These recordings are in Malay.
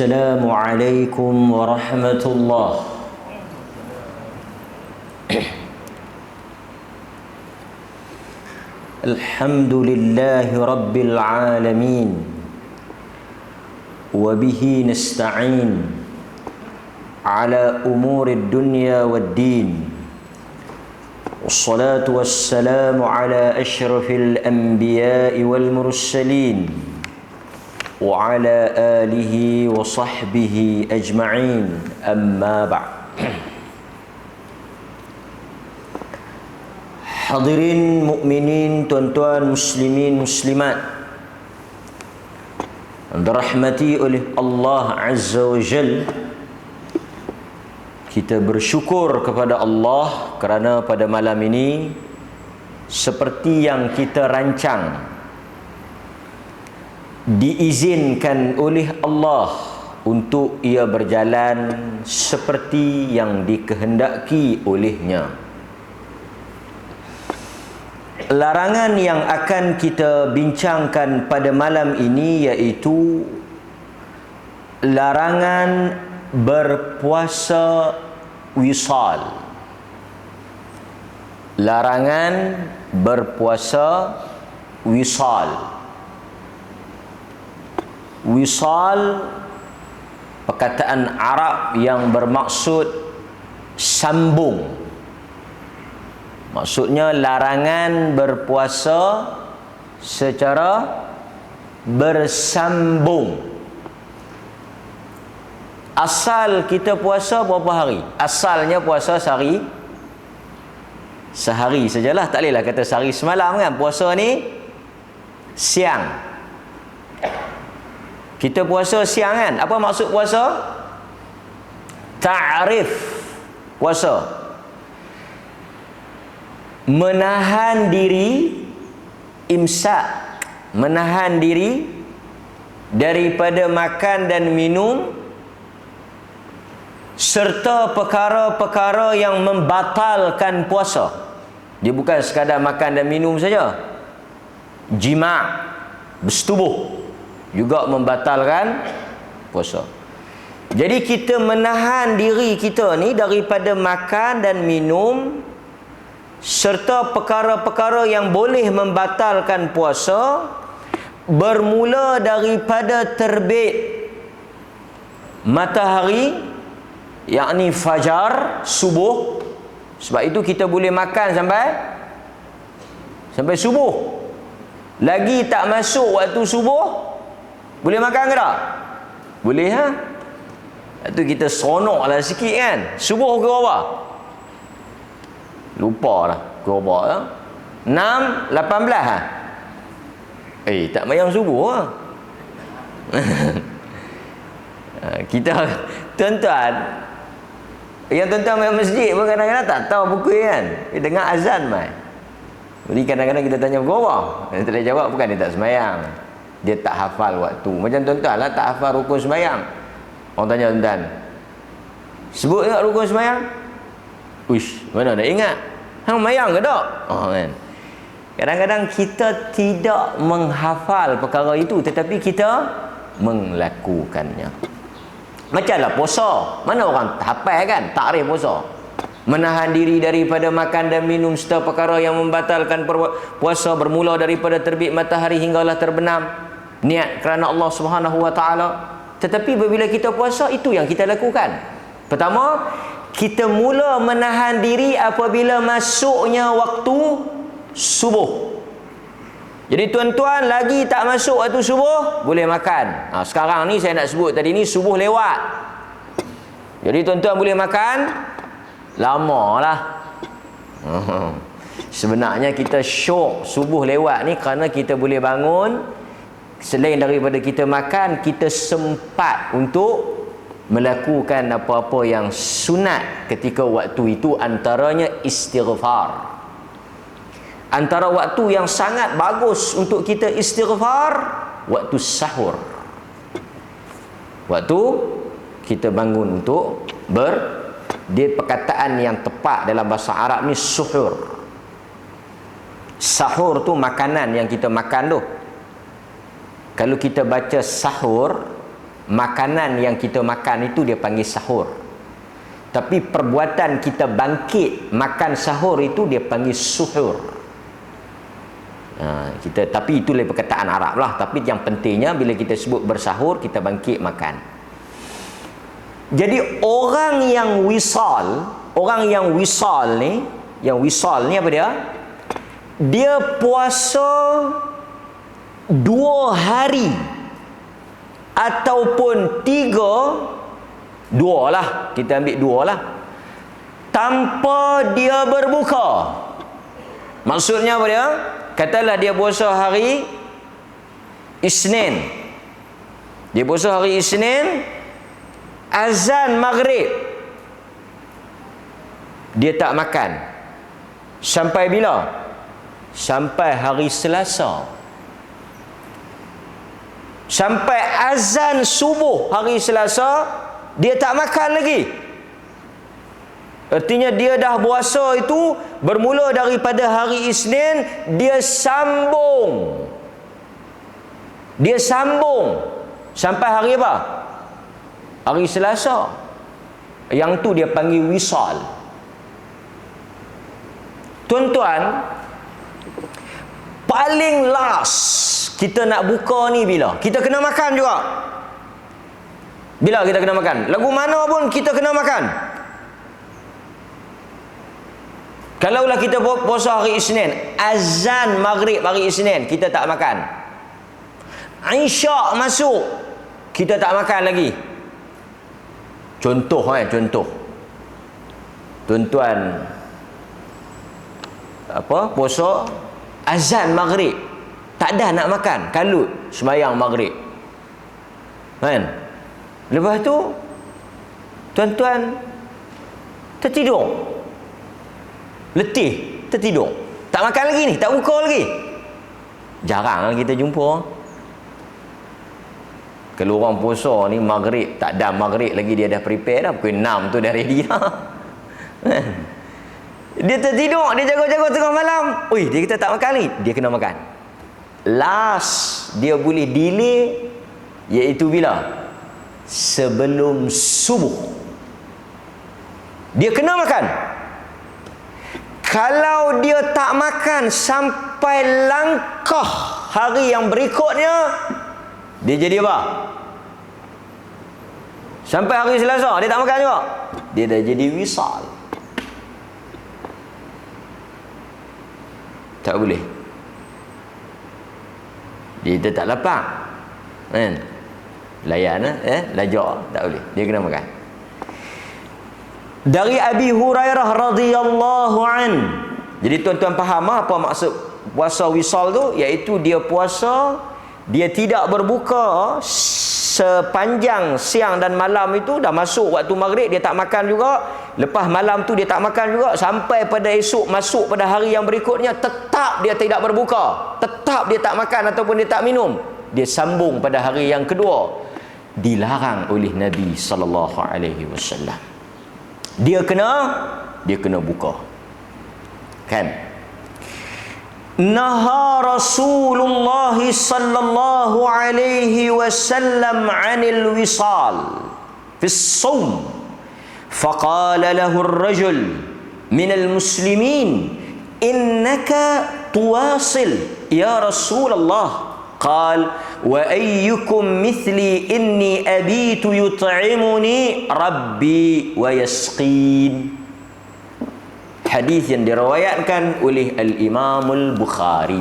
السلام عليكم ورحمة الله. الحمد لله رب العالمين وبه نستعين على أمور الدنيا والدين، والصلاة والسلام على أشرف الأنبياء والمرسلين وعلى آله وصحبه أجمعين، أما بعد. Hadirin mukminin, tuan-tuan muslimin muslimat yang dirahmati oleh Allah Azza wa Jal, kita bersyukur kepada Allah kerana pada malam ini seperti yang kita rancang, diizinkan oleh Allah untuk ia berjalan seperti yang dikehendaki olehnya. Larangan yang akan kita bincangkan pada malam ini iaitu larangan berpuasa wisal. Larangan berpuasa wisal. Wisal perkataan Arab yang bermaksud sambung. Maksudnya larangan berpuasa secara bersambung. Asal kita puasa berapa hari? Asalnya puasa sehari sajalah, tak bolehlah kata sehari semalam kan. Puasa ni siang. Kita puasa siang kan. Apa maksud puasa? Ta'rif puasa. Menahan diri, imsak, menahan diri daripada makan dan minum serta perkara-perkara yang membatalkan puasa. Dia bukan sekadar makan dan minum saja. Jima', bersetubuh juga membatalkan puasa. Jadi kita menahan diri kita ni daripada makan dan minum serta perkara-perkara yang boleh membatalkan puasa bermula daripada terbit matahari, yakni fajar, subuh. Sebab itu kita boleh makan sampai subuh. Lagi tak masuk waktu subuh, boleh makan ke tak? Boleh ha? Itu kita seronok lah sikit kan. Subuh ke apa? Lupa lah berapa lah. 6, 18 lah. Tak mayang subuh lah. Kita tuan-tuan, yang tuan-tuan mayang masjid pun kadang-kadang tak tahu pukul kan. Dia dengar azan mai. Jadi kadang-kadang kita tanya berapa, dia tak boleh jawab, bukan dia tak semayang, dia tak hafal waktu. Macam tuan-tuan lah tak hafal rukun semayang. Orang tanya tuan-tuan, sebut ingat rukun semayang? Uish, mana nak ingat? Hang mayang ke tak? Kan. Kadang-kadang kita tidak menghafal perkara itu, tetapi kita melakukannya. Macamlah puasa. Mana orang hafal kan takrif puasa? Menahan diri daripada makan dan minum serta perkara yang membatalkan puasa bermula daripada terbit matahari hinggalah terbenam. Niat kerana Allah Subhanahu wa taala. Tetapi bila kita puasa, itu yang kita lakukan. Pertama, kita mula menahan diri apabila masuknya waktu subuh. Jadi tuan-tuan lagi tak masuk waktu subuh, boleh makan. Sekarang ni saya nak sebut tadi ni subuh lewat. Jadi tuan-tuan boleh makan lama lah. Sebenarnya kita syok subuh lewat ni kerana kita boleh bangun. Selain daripada kita makan, kita sempat untuk melakukan apa-apa yang sunat ketika waktu itu, antaranya istighfar. Antara waktu yang sangat bagus untuk kita istighfar, waktu sahur. Waktu kita bangun untuk dia perkataan yang tepat dalam bahasa Arab ni suhur. Sahur tu makanan yang kita makan tu. Kalau kita baca sahur, makanan yang kita makan itu dia panggil sahur. Tapi perbuatan kita bangkit makan sahur itu dia panggil suhur. Tapi itu lebih perkataan Arab lah. Tapi yang pentingnya bila kita sebut bersahur, kita bangkit makan. Jadi orang yang wisal ni, apa dia? Dia puasa 2 hari ataupun 3, 2 lah, kita ambil 2 lah, tanpa dia berbuka. Maksudnya apa dia? Katalah dia puasa hari Isnin. Dia puasa hari Isnin, azan maghrib dia tak makan. Sampai bila? Sampai hari Selasa. Sampai azan subuh hari Selasa dia tak makan lagi. Artinya dia dah puasa itu bermula daripada hari Isnin, dia sambung sampai hari apa? Hari Selasa. Yang tu dia panggil wisal. Tuan-tuan, paling last kita nak buka ni bila? Kita kena makan juga. Bila kita kena makan? Lagu mana pun kita kena makan. Kalaulah kita puasa hari Isnin, azan maghrib hari Isnin, kita tak makan. Isyak masuk, kita tak makan lagi. Contoh. Tuan-tuan puasa azan maghrib, tak dah nak makan, kalut sembahyang maghrib. Kan? Lepas tu tuan-tuan tertidur. Letih, tertidur. Tak makan lagi ni, tak buka lagi. Jarang kita jumpa. Kalau orang puasa ni maghrib, tak dah maghrib lagi dia dah prepare dah. Pukul 6 tu dah ready dah. Dia tertidur, dia jaga-jaga tengah malam. Oi, dia kata tak makan ni, dia kena makan. Last dia boleh delay, iaitu bila? Sebelum subuh. Dia kena makan. Kalau dia tak makan sampai langkah hari yang berikutnya, dia jadi apa? Sampai hari Selasa dia tak makan juga, dia dah jadi wisal. Tak boleh. Dia tak lapar, kan? Layan lajak, tak boleh. Dia kena makan. Dari Abi Hurairah radhiyallahu an. Jadi tuan-tuan faham apa maksud puasa wisal tu? Iaitu dia puasa, dia tidak berbuka sepanjang siang dan malam itu. Dah masuk waktu maghrib dia tak makan juga. Lepas malam tu dia tak makan juga, sampai pada esok masuk pada hari yang berikutnya, tetap dia tidak berbuka, tetap dia tak makan ataupun dia tak minum. Dia sambung pada hari yang kedua. Dilarang oleh Nabi sallallahu alaihi wasallam. Dia kena buka. Kan? Naha Rasulullah sallallahu alaihi wasallam 'anil wisal fi as-sawm. فقال له الرجل من المسلمين إنك تواصل يا رسول الله قال وأيكم مثلي إني أبيت يطعمني ربي ويسقين. Hadis yang diriwayatkan oleh Al-Imam Al-Bukhari.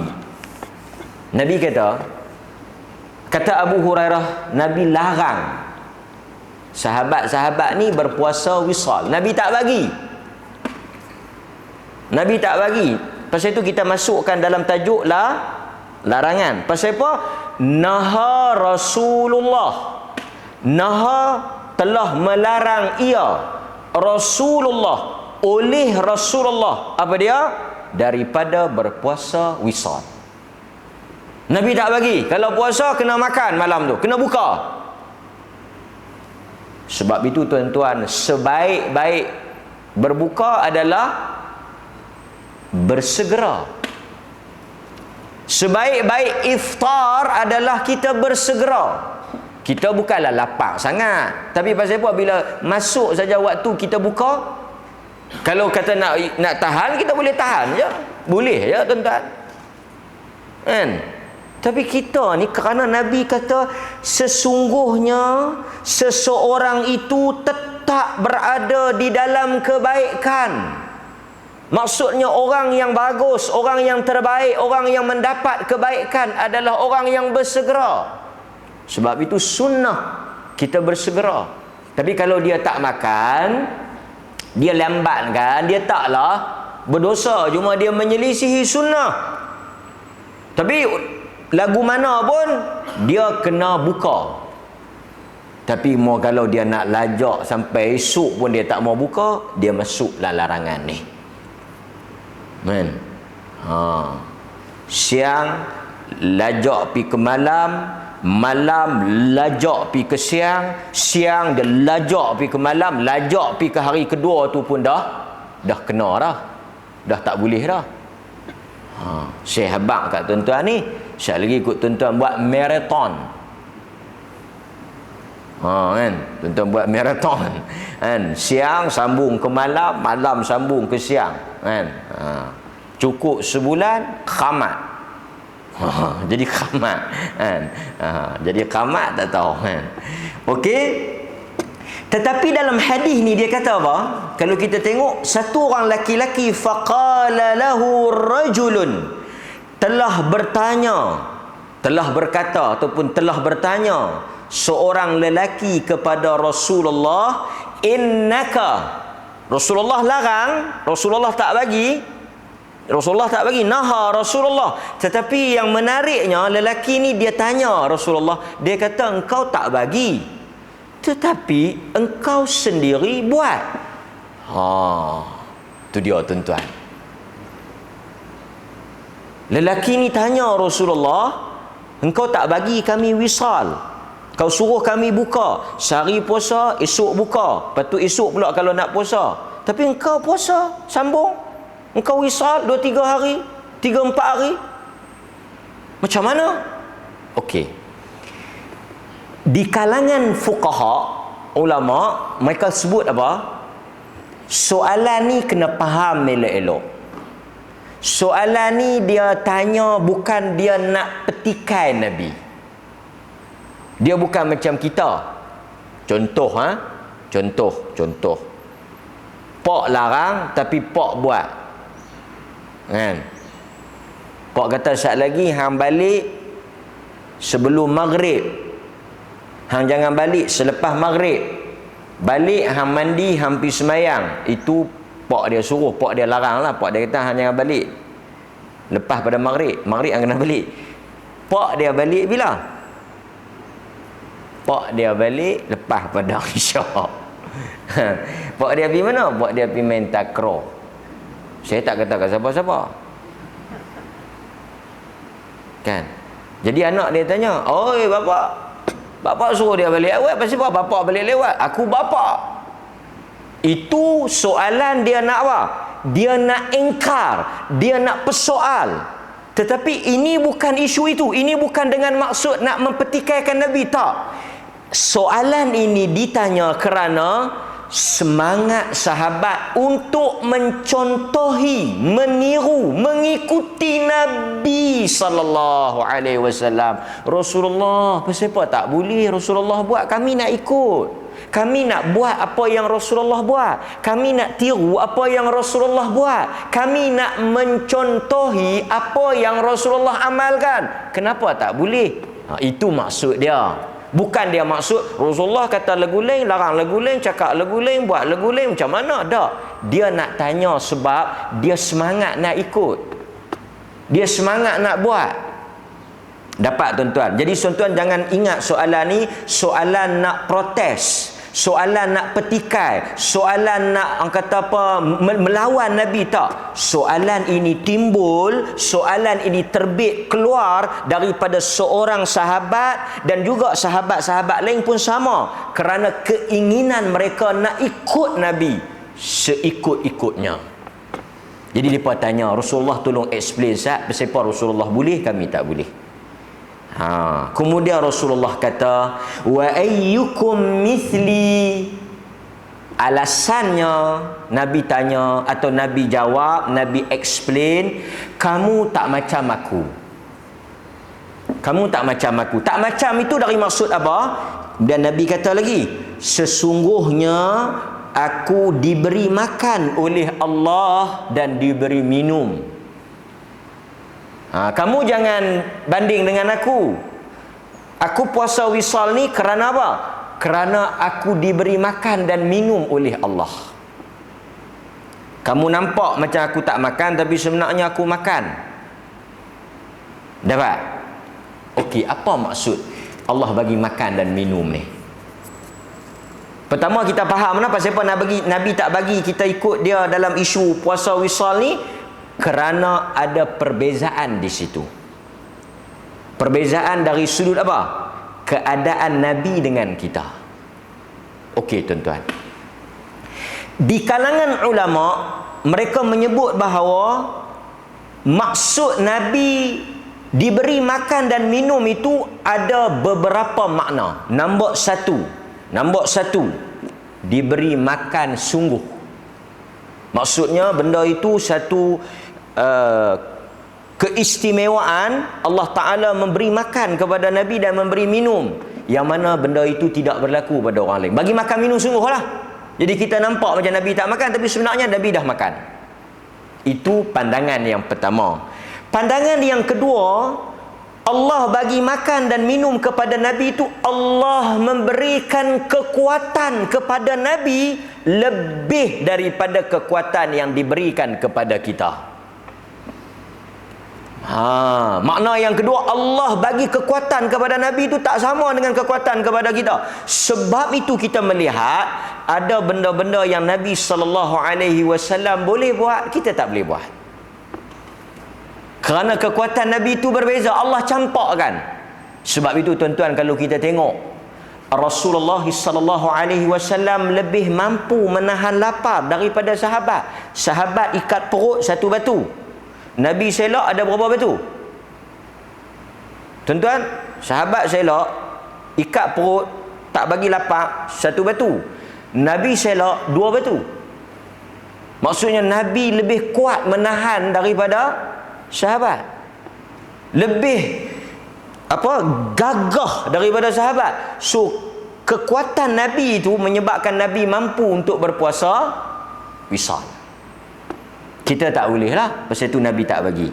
Nabi kata Abu Hurairah, Nabi larang sahabat-sahabat ni berpuasa wisal. Nabi tak bagi. Pasal itu kita masukkan dalam tajuk larangan. Pasal apa? Naha Rasulullah. Naha telah melarang ia, Rasulullah, oleh Rasulullah. Apa dia? Daripada berpuasa wisal. Nabi tak bagi. Kalau puasa kena makan malam tu, kena buka. Sebab itu tuan-tuan, sebaik-baik berbuka adalah bersegera. Sebaik-baik iftar adalah kita bersegera. Kita bukanlah lapar sangat, tapi pasal apa? Bila masuk saja waktu kita buka, kalau kata nak tahan, kita boleh tahan je. Boleh je tuan-tuan. Kan? Tapi kita ni, kerana Nabi kata sesungguhnya seseorang itu tetap berada di dalam kebaikan. Maksudnya orang yang bagus, orang yang terbaik, orang yang mendapat kebaikan adalah orang yang bersegera. Sebab itu sunnah kita bersegera. Tapi kalau dia tak makan, dia lambatkan, dia taklah berdosa, cuma dia menyelisihi sunnah. Tapi lagu mana pun dia kena buka. Tapi mau kalau dia nak lajak sampai esok pun dia tak mau buka, dia masuklah larangan ni. Men. Siang lajak pi ke malam, malam lajak pi ke siang, siang dia lajak pi ke malam, lajak pi ke hari kedua tu pun dah kena dah. Dah tak boleh dah. Saya habaq kat tuan-tuan ni, sekali lagi ikut tuan-tuan buat marathon. Kan, tuan-tuan buat marathon. Kan, siang sambung ke malam, malam sambung ke siang. Kan? Cukup sebulan khamat. Jadi khamat. Kan? Jadi khamat tak tahu kan. Okey. Tetapi dalam hadis ni dia kata apa? Kalau kita tengok, satu orang laki-laki faqala lahu rajulun, telah berkata ataupun telah bertanya seorang lelaki kepada Rasulullah, innaka, Rasulullah larang, Rasulullah tak bagi, naha Rasulullah. Tetapi yang menariknya, lelaki ni dia tanya Rasulullah, dia kata engkau tak bagi, tetapi engkau sendiri buat. Tu dia tuan-tuan. Lelaki ni tanya Rasulullah, engkau tak bagi kami wisal, kau suruh kami buka, sehari puasa, esok buka, lepas tu esok pula kalau nak puasa. Tapi engkau puasa, sambung. Engkau wisal 2-3 hari, 3-4 hari. Macam mana? Okey. Di kalangan fuqaha, ulama, mereka sebut apa? Soalan ni kena faham elok-elok. Soalan ni dia tanya bukan dia nak petikai Nabi. Dia bukan macam kita. Contoh, Contoh. Pak larang tapi pak buat. Kan? Pak kata sat lagi hang balik sebelum maghrib. Hang jangan balik selepas maghrib. Balik hang mandi, hang pergi semayang. Itu pak dia suruh, pak dia larang lah. Pak dia kata hang jangan balik lepas pada maghrib. Maghrib hang kena balik. Pak dia balik bila? Pak dia balik lepas pada isyak. Pak dia pergi mana? Pak dia pergi main takraw. Saya tak kata kat siapa-siapa. Kan? Jadi anak dia tanya, "Oi bapak suruh dia balik lewat, pasal apa bapak balik lewat? Aku bapak." Itu soalan dia nak apa? Dia nak ingkar, dia nak persoal. Tetapi ini bukan isu itu. Ini bukan dengan maksud nak mempertikaikan Nabi, tak. Soalan ini ditanya kerana semangat sahabat untuk mencontohi, meniru, mengikuti Nabi sallallahu alaihi wasallam. Rasulullah, pasal apa tak boleh Rasulullah buat, kami nak ikut. Kami nak buat apa yang Rasulullah buat. Kami nak tiru apa yang Rasulullah buat. Kami nak mencontohi apa yang Rasulullah amalkan. Kenapa tak boleh? Itu maksud dia. Bukan dia maksud Rasulullah kata lagu lain, larang lagu lain, cakap lagu lain, buat lagu lain, macam mana? Tak. Dia nak tanya sebab dia semangat nak ikut. Dia semangat nak buat. Dapat tuan-tuan. Jadi tuan-tuan jangan ingat soalan ni soalan nak protes, soalan nak petikai, soalan nak orang kata apa, melawan Nabi, tak. Soalan ini timbul, soalan ini terbit keluar daripada seorang sahabat, dan juga sahabat-sahabat lain pun sama, kerana keinginan mereka nak ikut Nabi seikut-ikutnya. Jadi mereka tanya, Rasulullah tolong explain Sat, kenapa Rasulullah boleh, kami tak boleh. Kemudian Rasulullah kata, wa ayyukum mithli. Alasannya Nabi tanya atau Nabi jawab, Nabi explain, kamu tak macam aku. Kamu tak macam aku. Tak macam itu dari maksud apa? Dan Nabi kata lagi, sesungguhnya aku diberi makan oleh Allah dan diberi minum. Kamu jangan banding dengan aku. Aku puasa wisal ni kerana apa? Kerana aku diberi makan dan minum oleh Allah. Kamu nampak macam aku tak makan, tapi sebenarnya aku makan. Dapat? Okey, apa maksud Allah bagi makan dan minum ni? Pertama kita faham kenapa siapa Nabi tak bagi kita ikut dia dalam isu puasa wisal ni, kerana ada perbezaan di situ. Perbezaan dari sudut apa? Keadaan Nabi dengan kita. Okey tuan-tuan. Di kalangan ulama, mereka menyebut bahawa maksud Nabi diberi makan dan minum itu ada beberapa makna. Nombor satu, diberi makan sungguh. Maksudnya benda itu satu keistimewaan. Allah Ta'ala memberi makan kepada Nabi dan memberi minum, yang mana benda itu tidak berlaku pada orang lain. Bagi makan minum sungguh lah. Jadi kita nampak macam Nabi tak makan, tapi sebenarnya Nabi dah makan. Itu pandangan yang pertama. Pandangan yang kedua, Allah bagi makan dan minum kepada Nabi itu, Allah memberikan kekuatan kepada Nabi lebih daripada kekuatan yang diberikan kepada kita. Makna yang kedua, Allah bagi kekuatan kepada Nabi itu tak sama dengan kekuatan kepada kita. Sebab itu kita melihat ada benda-benda yang Nabi SAW boleh buat, kita tak boleh buat. Kerana kekuatan Nabi itu berbeza, Allah campakkan. Sebab itu tuan-tuan, kalau kita tengok Rasulullah SAW lebih mampu menahan lapar daripada sahabat. Sahabat ikat perut satu batu, Nabi selak ada berapa batu? Tuan-tuan, sahabat selak ikat perut tak bagi lapar satu batu, Nabi selak dua batu. Maksudnya Nabi lebih kuat menahan daripada sahabat, lebih gagah daripada sahabat. So kekuatan Nabi itu menyebabkan Nabi mampu untuk berpuasa wisal. Kita tak boleh lah, pasal itu Nabi tak bagi.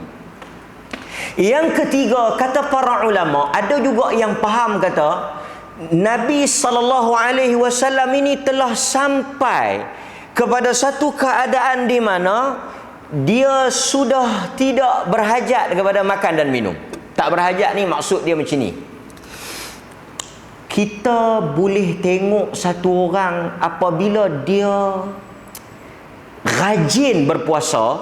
Yang ketiga, kata para ulama, ada juga yang faham kata Nabi SAW ini telah sampai kepada satu keadaan di mana dia sudah tidak berhajat kepada makan dan minum. Tak berhajat ni maksud dia macam ni. Kita boleh tengok satu orang apabila dia rajin berpuasa,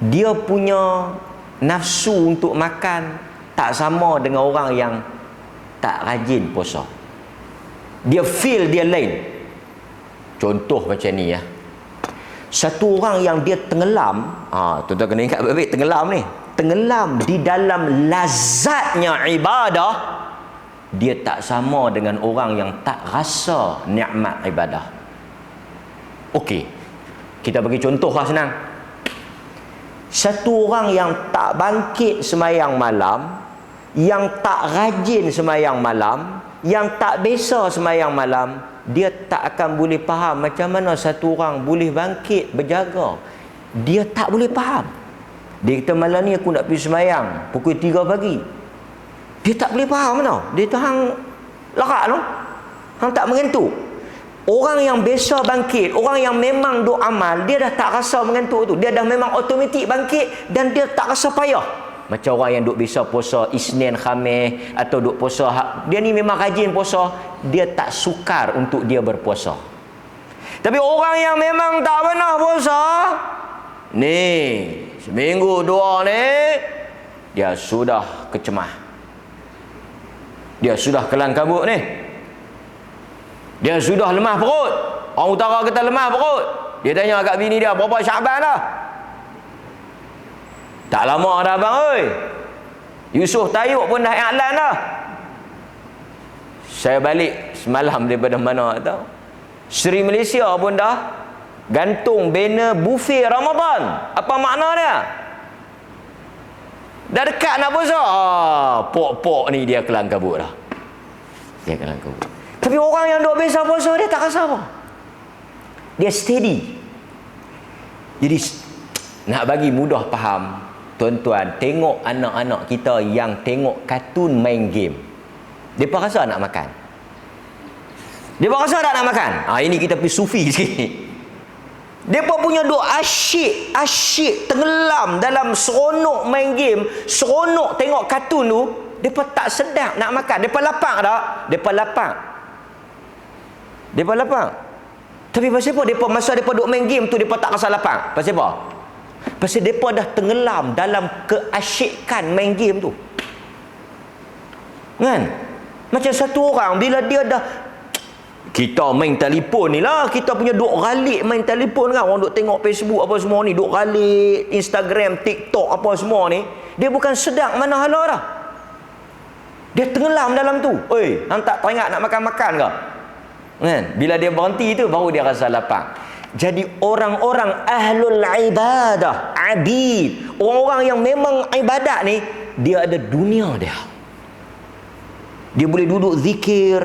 dia punya nafsu untuk makan tak sama dengan orang yang tak rajin puasa. Dia feel dia lain. Contoh macam ni ya. Satu orang yang dia tenggelam, tuan-tuan kena ingat baik-baik tenggelam ni. Tenggelam di dalam lazatnya ibadah, dia tak sama dengan orang yang tak rasa nikmat ibadah. Okey, kita bagi contoh lah senang. Satu orang yang tak bangkit semayang malam, yang tak rajin semayang malam, yang tak biasa semayang malam, dia tak akan boleh faham macam mana satu orang boleh bangkit berjaga. Dia tak boleh faham. Dia kata malam ni aku nak pergi semayang pukul 3 pagi. Dia tak boleh faham mana. Dia tu hang larat tu. Hang tak mengantuk. Orang yang biasa bangkit, orang yang memang duk amal, dia dah tak rasa mengantuk tu. Dia dah memang automatik bangkit dan dia tak rasa payah. Macam orang yang duk biasa puasa Isnin, Khamis atau duk puasa, dia ni memang rajin puasa, dia tak sukar untuk dia berpuasa. Tapi orang yang memang tak pernah puasa, ni seminggu dua ni dia sudah kecemah, dia sudah kelang kabut ni, dia sudah lemah perut. Orang utara kata lemah perut. Dia tanya kat bini dia, berapa Syaban dah? Tak lama dah bang oi. Yusof Tayyub pun dah iklan dah. Saya balik semalam daripada mana tahu. Seri Malaysia pun dah gantung banner buffet Ramadan. Apa makna dia? Dah dekat nak puasa. Pok-pok ni dia kelang kabut dah. Dia kelang kabut. Tapi orang yang duk biasa puasa dia tak rasa apa. Dia steady. Jadi nak bagi mudah faham, tuan-tuan, tengok anak-anak kita yang tengok kartun main game. Depa rasa nak makan. Depa rasa tak nak makan. Ini kita pergi sufi sikit. Depa punya duk asyik tenggelam dalam seronok main game, seronok tengok kartun tu, depa tak sedap nak makan. Depa lapang tak? Depa lapang. Tapi pasal apa depa masa depa duk main game tu depa tak rasa lapang? Pasal apa? Pasal depa dah tenggelam dalam keasyikan main game tu. Kan? Macam satu orang bila dia dah, kita main telefon ni lah, kita punya duk galik main telefon kan, orang duk tengok Facebook apa semua ni, duk galik Instagram, TikTok apa semua ni, dia bukan sedang mana hala dah. Dia tenggelam dalam tu. Oi, hang tak teringat nak makan-makan ke? Kan? Bila dia berhenti tu baru dia rasa lapang. Jadi orang-orang ahlul ibadah, abid, orang-orang yang memang ibadat ni, dia ada dunia dia. Dia boleh duduk zikir,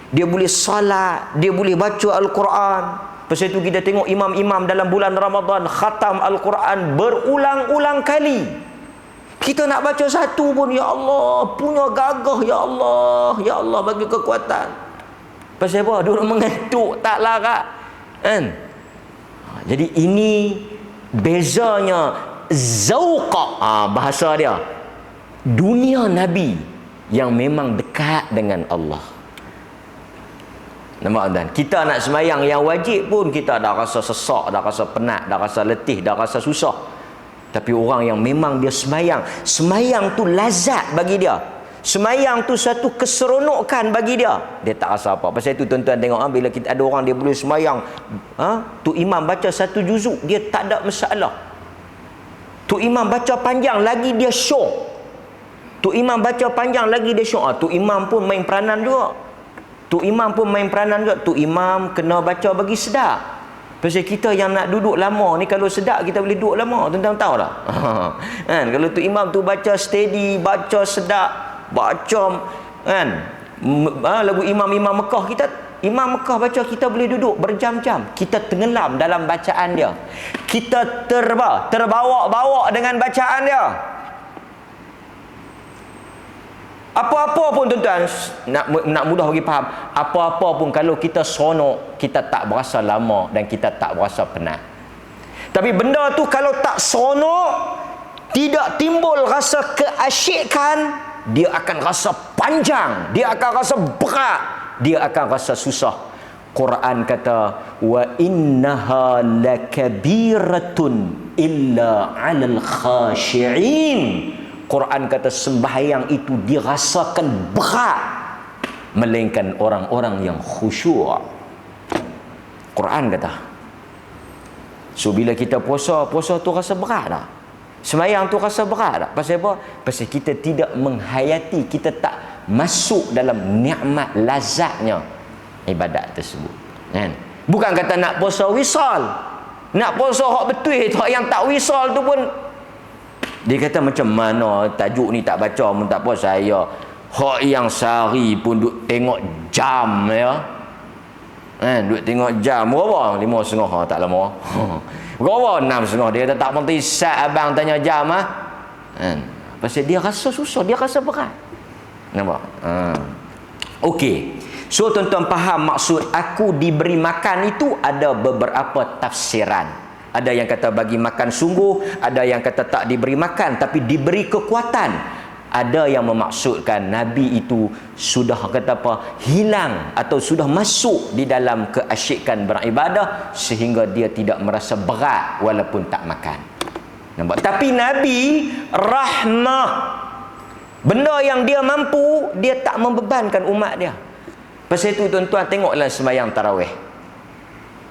dia boleh salat, dia boleh baca Al-Quran. Pasal itu kita tengok imam-imam dalam bulan Ramadan khatam Al-Quran berulang-ulang kali. Kita nak baca satu pun, ya Allah, punya gagah, ya Allah bagi kekuatan. Pasal apa? Duduk mengantuk, tak larat. Kan? Jadi ini bezanya zauqa, bahasa dia. Dunia Nabi yang memang dekat dengan Allah. Nampak tuan? Kita nak semayang yang wajib pun kita dah rasa sesak, dah rasa penat, dah rasa letih, dah rasa susah. Tapi orang yang memang dia semayang tu lazat bagi dia. Semayang tu satu keseronokan bagi dia. Dia tak rasa apa. Pasal itu tuan-tuan tengok, bila kita ada orang dia boleh semayang, tu imam baca satu juzuk, dia tak ada masalah. Tu imam baca panjang lagi dia syok. Tu imam baca panjang lagi dia syok. Tu imam pun main peranan juga. Tu imam kena baca bagi sedap. Pasal kita yang nak duduk lama ni, kalau sedap kita boleh duduk lama. Tuan-tuan tahu tak? Kan? Kalau tu imam tu baca steady, baca sedap, baca kan, lagu imam-imam Mekah, kita imam Mekah baca, kita boleh duduk berjam-jam. Kita tenggelam dalam bacaan dia. Kita terbawa-bawa dengan bacaan dia. Apa-apa pun tuan-tuan, nak mudah bagi faham, apa-apa pun kalau kita seronok, kita tak berasa lama dan kita tak berasa penat. Tapi benda tu kalau tak seronok, tidak timbul rasa keasyikan, dia akan rasa panjang, dia akan rasa berat, dia akan rasa susah. Quran kata, wa innaha lakabiratun illa 'alal khashi'in. Quran kata sembahyang itu dirasakan berat melainkan orang-orang yang khusyuk. Quran kata. So bila kita puasa tu rasa berat tak? Sembahyang tu rasa berat tak? Pasal apa? Pasal kita tidak menghayati, kita tak masuk dalam nikmat lazatnya ibadat tersebut. Kan? Bukan kata nak puasa wisal. Nak puasa hak betul tu, yang tak wisal tu pun dia kata macam mana tajuk ni tak baca pun tak apa, saya hak yang sehari pun duk tengok jam ya. Duk tengok jam berapa? 5.30 tak lama. Berapa? 6.30. Dia kata tak penting sat abang tanya jam pasal dia rasa susah, dia rasa berat. Nampak? Okey. So tuan-tuan faham maksud aku diberi makan itu ada beberapa tafsiran. Ada yang kata bagi makan sungguh, ada yang kata tak diberi makan tapi diberi kekuatan. Ada yang memaksudkan Nabi itu sudah kata apa, hilang atau sudah masuk di dalam keasyikan beribadah sehingga dia tidak merasa berat walaupun tak makan. Nampak? Tapi Nabi rahmah. Benda yang dia mampu, dia tak membebankan umat dia. Pasal itu tuan-tuan tengoklah sembahyang tarawih.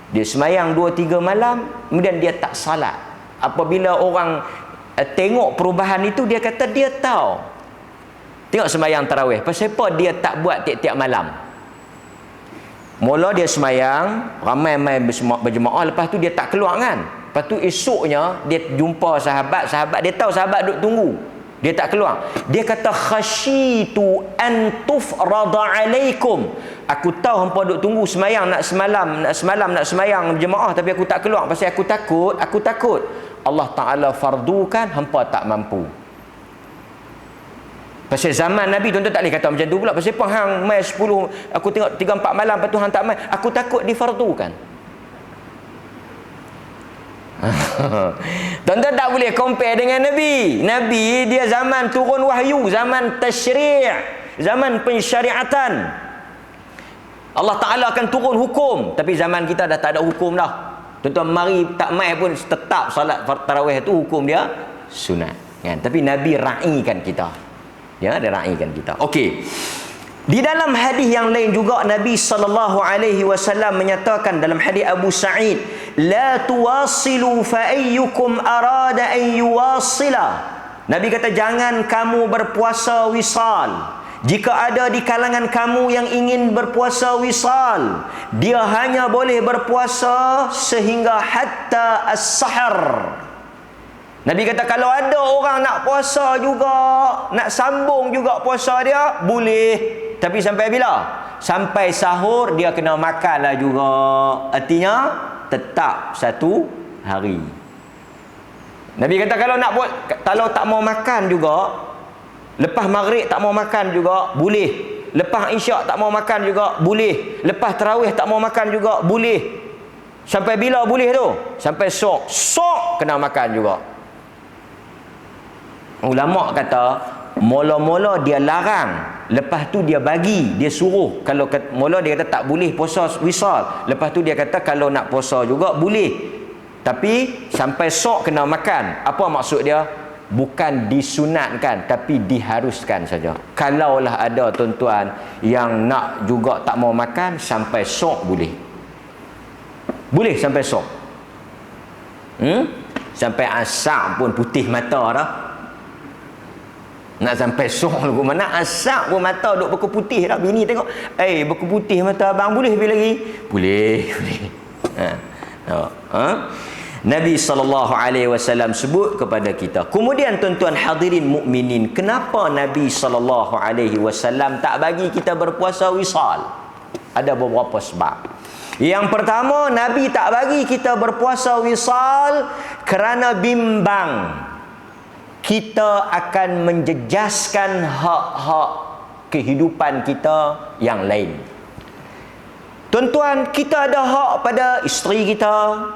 Dia semayang 2-3 malam, kemudian dia tak salat. Apabila orang tengok perubahan itu, dia kata dia tahu Tengok sembahyang tarawih. Pasal apa dia tak buat tiap-tiap malam? Mula dia sembahyang, ramai-ramai berjemaah, lepas tu dia tak keluar kan. Lepas tu esoknya dia jumpa sahabat, dia tahu sahabat duk tunggu. Dia tak keluar. Dia kata khasyitu an tufrada alaikum. Aku tahu hangpa duk tunggu sembahyang nak sembahyang berjemaah, tapi aku tak keluar pasal aku takut Allah Taala fardukan, hangpa tak mampu. Pasal zaman Nabi tuan-tuan tak boleh kata macam tu pula. Pasal apa hang mai 10, aku tengok 3-4 malam, lepas tu hang tak mai, aku takut difardukan. Tuan-tuan tak boleh compare dengan Nabi. Nabi dia zaman turun wahyu, zaman tasyri', zaman pensyariatan. Allah Ta'ala akan turun hukum. Tapi zaman kita dah tak ada hukum dah. Tuan-tuan mari tak mai pun tetap salat tarawih tu hukum dia sunat kan? Tapi Nabi ra'ikan kita. Ya, dia ra'ikan kita. Okey. Di dalam hadis yang lain juga Nabi SAW menyatakan dalam hadis Abu Sa'id, la tuwasilu fa ayyukum arada an yuwasila. Nabi kata jangan kamu berpuasa wisal. Jika ada di kalangan kamu yang ingin berpuasa wisal, dia hanya boleh berpuasa sehingga hatta as-sahar. Nabi kata kalau ada orang nak puasa juga, nak sambung juga puasa dia, boleh. Tapi sampai bila? Sampai sahur dia kena makanlah juga. Artinya tetap satu hari. Nabi kata kalau tak mau makan juga, lepas maghrib tak mau makan juga, boleh. Lepas isyak tak mau makan juga, boleh. Lepas tarawih tak mau makan juga, boleh. Sampai bila boleh tu? Sampai sok. Sok kena makan juga. Ulama kata mula-mula dia larang, lepas tu dia bagi, dia suruh. Kalau mula dia kata tak boleh puasa wisal, lepas tu dia kata kalau nak puasa juga boleh, tapi sampai sok kena makan. Apa maksud dia? Bukan disunatkan, tapi diharuskan saja. Kalaulah ada tuan-tuan yang nak juga tak mau makan, sampai sok boleh. Boleh sampai sok. Sampai asar pun putih mata dah. Nak sampai sok lu mana asap pun mata duk beku putih dah. Bini tengok, beku putih mata abang, boleh lebih lagi? Boleh. Nabi SAW sebut kepada kita. Kemudian tuan-tuan hadirin mukminin, kenapa Nabi SAW tak bagi kita berpuasa wisal? Ada beberapa sebab. Yang pertama, Nabi tak bagi kita berpuasa wisal kerana bimbang kita akan menjejaskan hak-hak kehidupan kita yang lain. Tuan-tuan, kita ada hak pada isteri kita,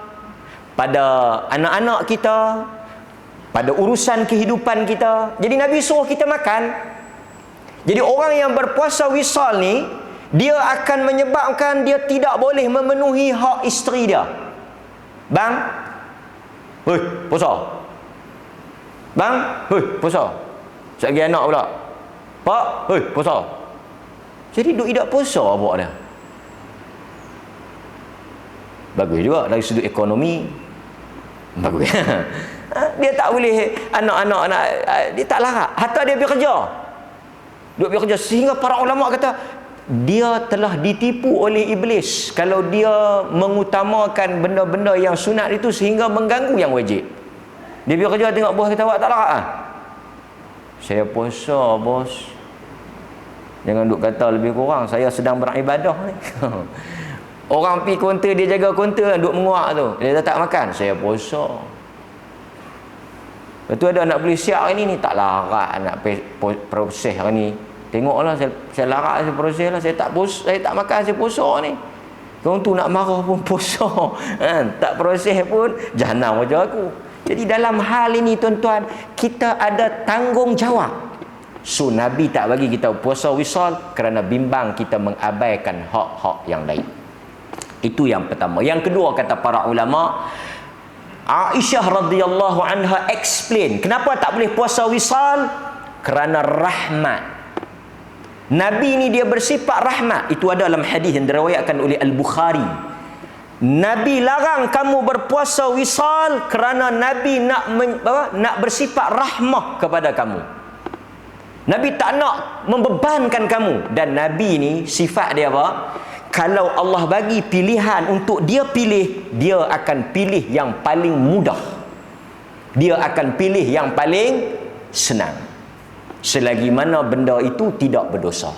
pada anak-anak kita, pada urusan kehidupan kita. Jadi Nabi suruh kita makan. Jadi orang yang berpuasa wisal ni, dia akan menyebabkan dia tidak boleh memenuhi hak isteri dia. Bang, puasa. Bang, puasa. Sekali anak pula. Pak, puasa. Jadi duk tidak puasa apa dia? Bagus juga dari sudut ekonomi. Bagus. Dia tak boleh anak-anak dia tak larat. Hatta dia pergi kerja. Duk pergi kerja sehingga para ulama kata dia telah ditipu oleh iblis kalau dia mengutamakan benda-benda yang sunat itu sehingga mengganggu yang wajib. Dia pergi kerja tengok bos kita buat tak larat. Saya puasa bos. Jangan duk kata lebih kurang saya sedang beribadah ni. Orang pergi kaunter, dia jaga kaunter, duk menguak tu. Dia tak makan, saya puasa. Lepas tu ada anak polis siap hari ni tak larat nak proses hari ni. Tengoklah saya larat, saya proses lah, saya tak makan, saya puasa ni. Kau tu nak marah pun puasa. Tak proses pun jahanam macam aku. Jadi dalam hal ini tuan-tuan, kita ada tanggungjawab. So Nabi tak bagi kita puasa wisal kerana bimbang kita mengabaikan hak-hak yang lain. Itu yang pertama. Yang kedua kata para ulama, Aisyah radhiyallahu anha explain kenapa tak boleh puasa wisal, kerana rahmat. Nabi ni dia bersifat rahmat. Itu ada dalam hadis yang diriwayatkan oleh Al-Bukhari. Nabi larang kamu berpuasa wisal kerana Nabi nak bersifat rahmah kepada kamu. Nabi tak nak membebankan kamu. Dan Nabi ni sifat dia apa? Kalau Allah bagi pilihan untuk dia pilih, dia akan pilih yang paling mudah. Dia akan pilih yang paling senang. Selagi mana benda itu tidak berdosa.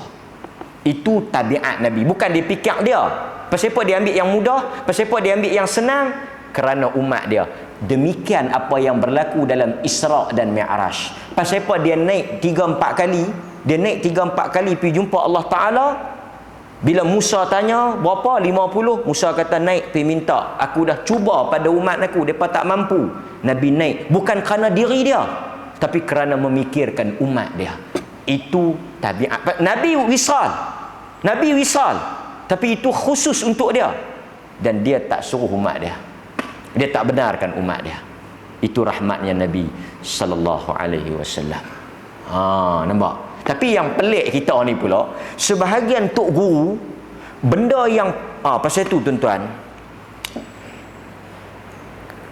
Itu tabiat Nabi. Bukan dia fikir dia. Pasal apa dia ambil yang mudah? Pasal apa dia ambil yang senang? Kerana umat dia. Demikian apa yang berlaku dalam Isra' dan Mi'raj. Pasal apa dia naik 3-4 kali? Dia naik 3-4 kali pergi jumpa Allah Ta'ala. Bila Musa tanya berapa? 50. Musa kata naik pergi minta. Aku dah cuba pada umat aku, mereka tak mampu. Nabi naik. Bukan kerana diri dia, tapi kerana memikirkan umat dia. Itu tabiat. Nabi wisal. Nabi wisal. Tapi itu khusus untuk dia. Dan dia tak suruh umat dia. Dia tak benarkan umat dia. Itu rahmatnya Nabi sallallahu alaihi wasallam. Nampak? Tapi yang pelik kita ni pula, sebahagian tok guru benda yang pasal tu tuan-tuan,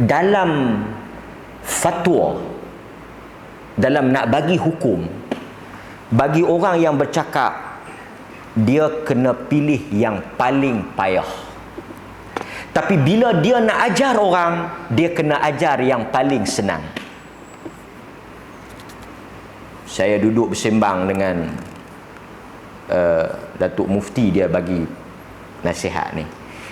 dalam fatwa, dalam nak bagi hukum, bagi orang yang bercakap, dia kena pilih yang paling payah. Tapi bila dia nak ajar orang, dia kena ajar yang paling senang. Saya duduk bersembang dengan Datuk Mufti, dia bagi nasihat ni.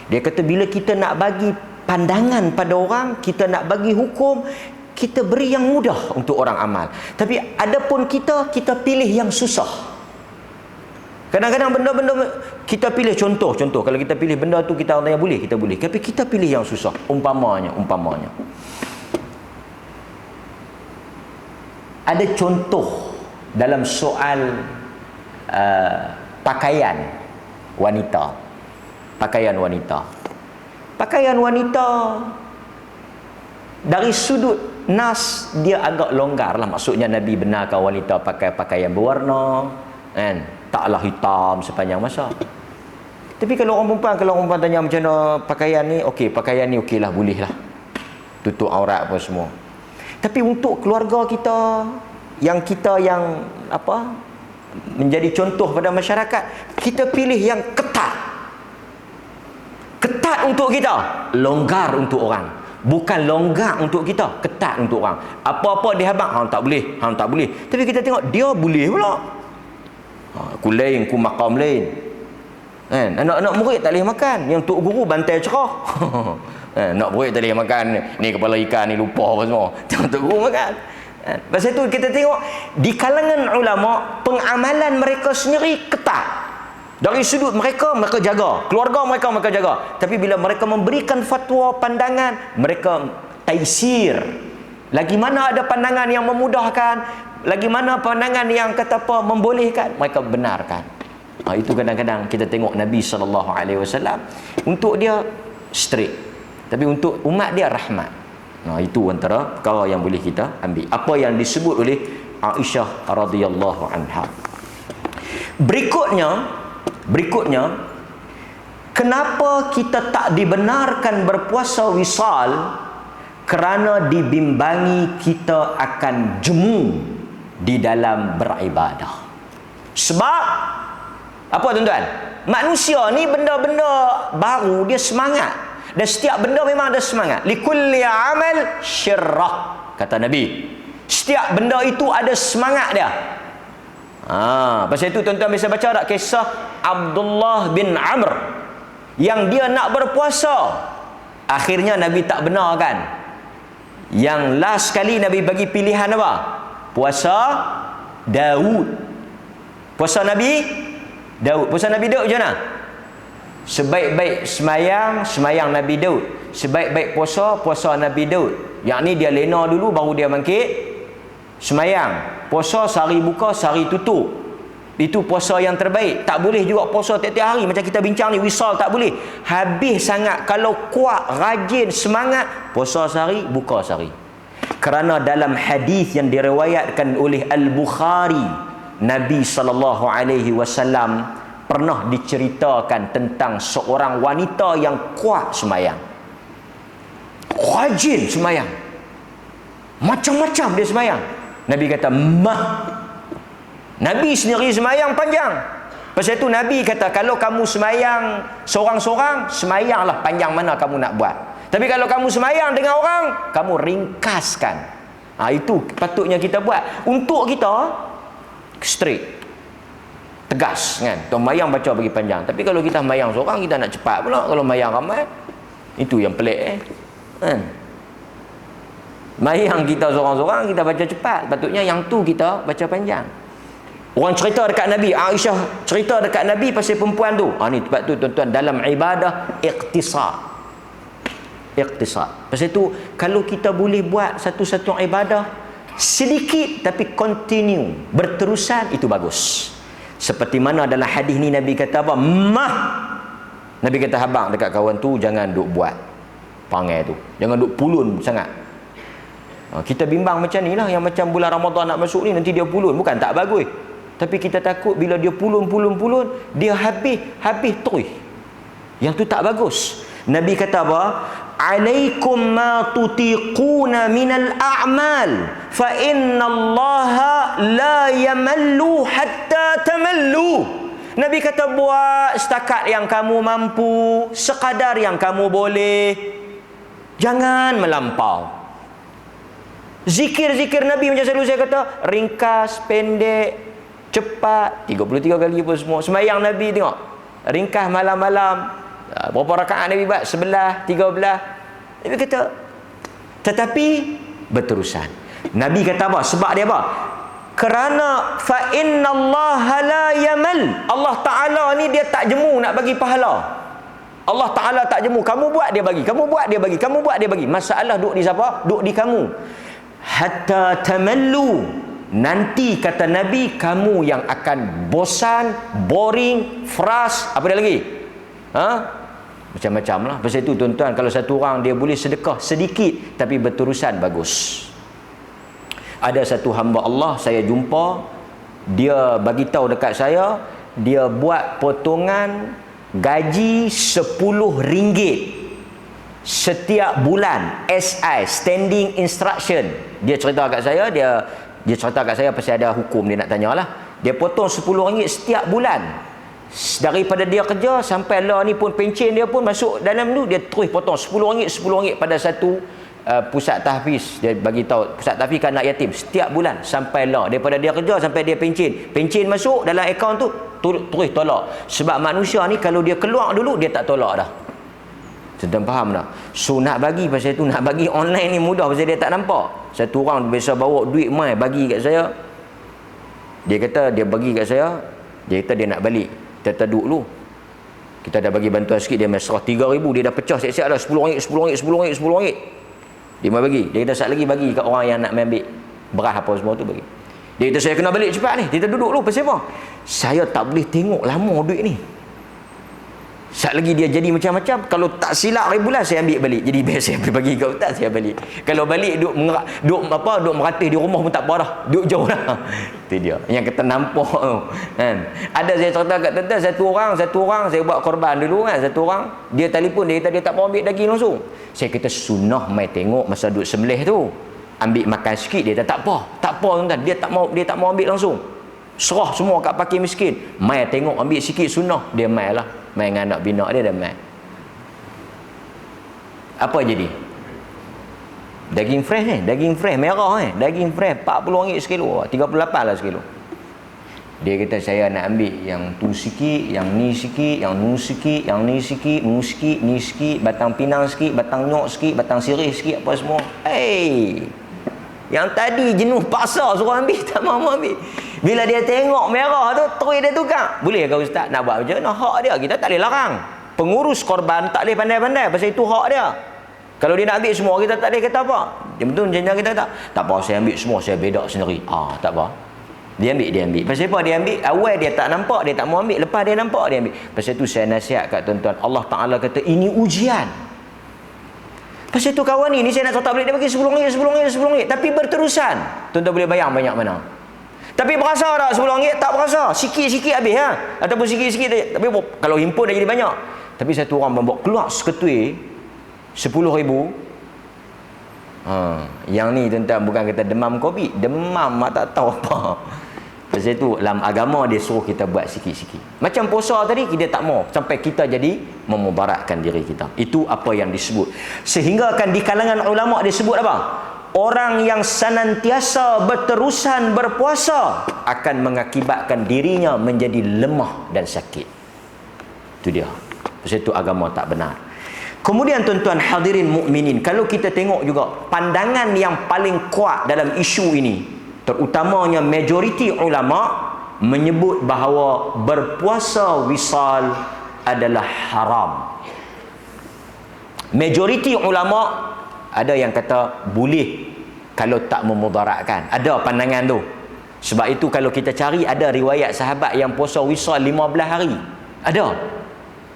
Dia kata bila kita nak bagi pandangan pada orang, kita nak bagi hukum, kita beri yang mudah untuk orang amal. Tapi adapun kita pilih yang susah. Kadang-kadang benda-benda kita pilih contoh. Kalau kita pilih benda tu kita orang tanya boleh, kita boleh. Tapi kita pilih yang susah. Umpamanya. Ada contoh dalam soal pakaian wanita. Pakaian wanita dari sudut nas dia agak longgar lah. Maksudnya Nabi benarkan wanita pakai pakaian berwarna, kan? Taklah hitam sepanjang masa. Tapi kalau orang perempuan tanya macam mana pakaian ni, pakaian ni lah, boleh lah. Tutup aurat apa semua. Tapi untuk keluarga kita yang menjadi contoh pada masyarakat, kita pilih yang ketat. Ketat untuk kita, longgar untuk orang. Bukan longgar untuk kita, ketat untuk orang. Apa-apa dia habang, hang tak boleh. Tapi kita tengok dia boleh pula. Aku lain, aku maqam lain. Anak-anak murid tak boleh makan. Yang tok guru bantai cerah. Nak murid tak boleh makan. Ni kepala ikan ni lupa apa semua. Tok guru makan. Pasal itu kita tengok di kalangan ulama, pengamalan mereka sendiri ketat. Dari sudut mereka jaga. Keluarga mereka jaga. Tapi bila mereka memberikan fatwa, pandangan, mereka taisir. Lagi mana ada pandangan yang memudahkan, lagi mana pandangan yang kata apa membolehkan, mereka benarkan. Itu kadang-kadang kita tengok Nabi SAW, untuk dia straight, tapi untuk umat dia rahmat. Itu antara perkara yang boleh kita ambil, apa yang disebut oleh Aisyah radhiyallahu anha. Berikutnya, kenapa kita tak dibenarkan berpuasa wisal? Kerana dibimbangi kita akan jemu di dalam beribadah. Sebab apa tuan-tuan? Manusia ni benda-benda baru dia semangat. Dan setiap benda memang ada semangat. Likulli amal syirrah, kata Nabi. Setiap benda itu ada semangat dia. Pasal itu tuan-tuan bisa baca tak kisah Abdullah bin Amr yang dia nak berpuasa. Akhirnya Nabi tak benarkan. Yang last kali Nabi bagi pilihan apa? Puasa Daud. Puasa Nabi Daud. Puasa Nabi Daud macam mana? Sebaik-baik semayang Nabi Daud. Sebaik-baik puasa Nabi Daud. Yang ni dia lena dulu baru dia bangkit semayang. Puasa sehari buka, sehari tutup. Itu puasa yang terbaik. Tak boleh juga puasa tiap-tiap hari macam kita bincang ni, wisal tak boleh. Habis sangat. Kalau kuat, rajin, semangat, puasa sehari, buka sehari. Kerana dalam hadis yang diriwayatkan oleh Al-Bukhari, Nabi SAW pernah diceritakan tentang seorang wanita yang kuat semayang. Rajin semayang. Macam-macam dia semayang. Nabi kata, Nabi sendiri semayang panjang. Pasal itu Nabi kata, kalau kamu semayang seorang-seorang, semayanglah panjang mana kamu nak buat. Tapi kalau kamu semayang dengan orang, kamu ringkaskan. Itu patutnya kita buat. Untuk kita straight, tegas kan. Tuan mayang baca bagi panjang. Tapi kalau kita mayang seorang, kita nak cepat pula. Kalau mayang ramai, itu yang pelik kan. Mayang kita seorang-seorang, kita baca cepat. Patutnya yang tu kita baca panjang. Orang cerita dekat Nabi, Aisyah cerita dekat Nabi pasal perempuan tu. Ni sebab tu tuan-tuan, dalam ibadah iqtisad. Pasal itu kalau kita boleh buat satu-satu ibadah sedikit tapi continue, berterusan, itu bagus. Seperti mana dalam hadis ni Nabi kata apa? Nabi kata, habang dekat kawan tu, jangan duk buat pangai tu, jangan duk pulun sangat. Kita bimbang macam ni lah, yang macam bulan Ramadan nak masuk ni, nanti dia pulun. Bukan tak bagus, tapi kita takut bila dia pulun, dia habis terus. Yang tu tak bagus. Nabi kata apa? Alaikum ma tutiquna minal a'mal, fa inna Allaha la yamallu hatta tamallu. Nabi kata, buat setakat yang kamu mampu, sekadar yang kamu boleh, jangan melampau. Zikir-zikir Nabi macam selalu saya kata, ringkas, pendek, cepat, 33 kali pun semua. Semayang Nabi tengok, ringkas malam-malam. Berapa rakaat Nabi buat? 11, 13. Nabi kata, tetapi berterusan. Nabi kata apa? Sebab dia apa? Kerana fa innallaha la yamal. Allah Ta'ala ni dia tak jemu nak bagi pahala. Allah Ta'ala tak jemu. Kamu buat dia bagi, kamu buat dia bagi, kamu buat dia bagi. Masalah duduk di siapa? Duduk di kamu. Hatta tamallu. Nanti kata Nabi, kamu yang akan bosan, boring, frust, apa dia lagi? Macam-macam lah. Pasal itu tuan-tuan, kalau satu orang dia boleh sedekah sedikit tapi berterusan, bagus. Ada satu hamba Allah saya jumpa, dia bagi tahu dekat saya, dia buat potongan gaji RM10 setiap bulan, SI, standing instruction. Dia cerita kat saya, dia cerita kat saya pasal ada hukum dia nak tanyalah. Dia potong RM10 setiap bulan. Daripada dia kerja sampai lah ni pun pencen dia pun masuk dalam tu, dia terus potong RM10 pada satu pusat tahfiz. Dia bagi tahu pusat tahfiz kan anak yatim setiap bulan sampai lah, daripada dia kerja sampai dia pencen masuk dalam akaun tu, terus tolak. Sebab manusia ni kalau dia keluar dulu, dia tak tolak dah. Tuan faham tak? So nak bagi pasal tu, nak bagi online ni mudah pasal dia tak nampak. Satu orang biasa bawa duit mai bagi kat saya. Dia kata dia bagi kat saya, dia kata dia nak balik. Kita duduk dulu, kita dah bagi bantuan sikit, dia mesrah RM3,000, dia dah pecah siap-siap dah RM10 dia mau bagi. Dia kata sat lagi bagi kat orang yang nak ambil beras apa semua tu, bagi. Dia kata saya kena balik cepat ni, kita duduk dulu. Pasal apa? Saya tak boleh tengok lama duit ni. Sat lagi dia jadi macam-macam. Kalau tak silap bulan saya ambil balik. Jadi biasa saya bagi kat ustaz, saya balik. Kalau balik duk meratih di rumah pun tak apa dah. Duk jauh dah. Itu dia. Yang kata nampak tu. Kan? Ada saya cerita kat tuan-tuan, satu orang saya buat korban dulu kan, satu orang dia telefon, dia kata dia tak mau ambil daging langsung. Saya kata sunnah mai tengok masa duk sembelih tu. Ambil makan sikit, dia kata tak apa tuan-tuan. Dia tak mau ambil langsung. Serah semua kat fakir miskin. Mai tengok ambil sikit sunnah, dia mai lah. Main dengan anak bina dia dah main. Apa jadi? Daging fresh daging fresh merah daging fresh RM40 sekilo, 38 lah sekilo. Dia kata saya nak ambil yang tu sikit, yang ni sikit, yang nu sikit, yang ni sikit, nu sikit, ni sikit, batang pinang sikit, batang nyok sikit, batang sirih sikit, apa semua. Yang tadi jenuh paksa suruh ambil, tak mahu ambil. Bila dia tengok merah tu, terus dia tukar. Boleh ke ustaz nak buat macam mana? Hak dia, kita tak boleh larang. Pengurus korban tak boleh pandai-pandai, pasal itu hak dia. Kalau dia nak ambil semua, kita tak boleh kata apa. Dia betul jangan kita tak apa, saya ambil semua, saya bedak sendiri. Tak apa. Dia ambil. Pasal apa dia ambil? Awal dia tak nampak, dia tak mau ambil. Lepas dia nampak, dia ambil. Pasal itu saya nasihat kat tuan-tuan, Allah Ta'ala kata ini ujian. Pasal itu kawan ni saya nak cerita balik, dia bagi RM10, tapi berterusan. Tuan-tuan boleh bayang banyak mana. Tapi berasa tak RM10? Tak berasa. Sikit-sikit habis ataupun sikit-sikit. Tapi kalau himpun dah jadi banyak. Tapi satu orang membawa keluar seketui RM10,000. Yang ni tuan-tuan bukan kata demam COVID, demam tak tahu apa. Pasal itu dalam agama dia suruh kita buat sikit-sikit. Macam puasa tadi kita tak mau sampai kita jadi memudaratkan diri kita. Itu apa yang disebut. Sehingga kan di kalangan ulama disebut apa? Orang yang senantiasa berterusan berpuasa akan mengakibatkan dirinya menjadi lemah dan sakit. Itu dia. Pasal itu agama tak benar. Kemudian tuan-tuan hadirin mukminin, kalau kita tengok juga pandangan yang paling kuat dalam isu ini, terutamanya majoriti ulama menyebut bahawa berpuasa wisal adalah haram. Majoriti ulama ada yang kata boleh kalau tak memudaratkan. Ada pandangan tu. Sebab itu kalau kita cari ada riwayat sahabat yang puasa wisal 15 hari. Ada.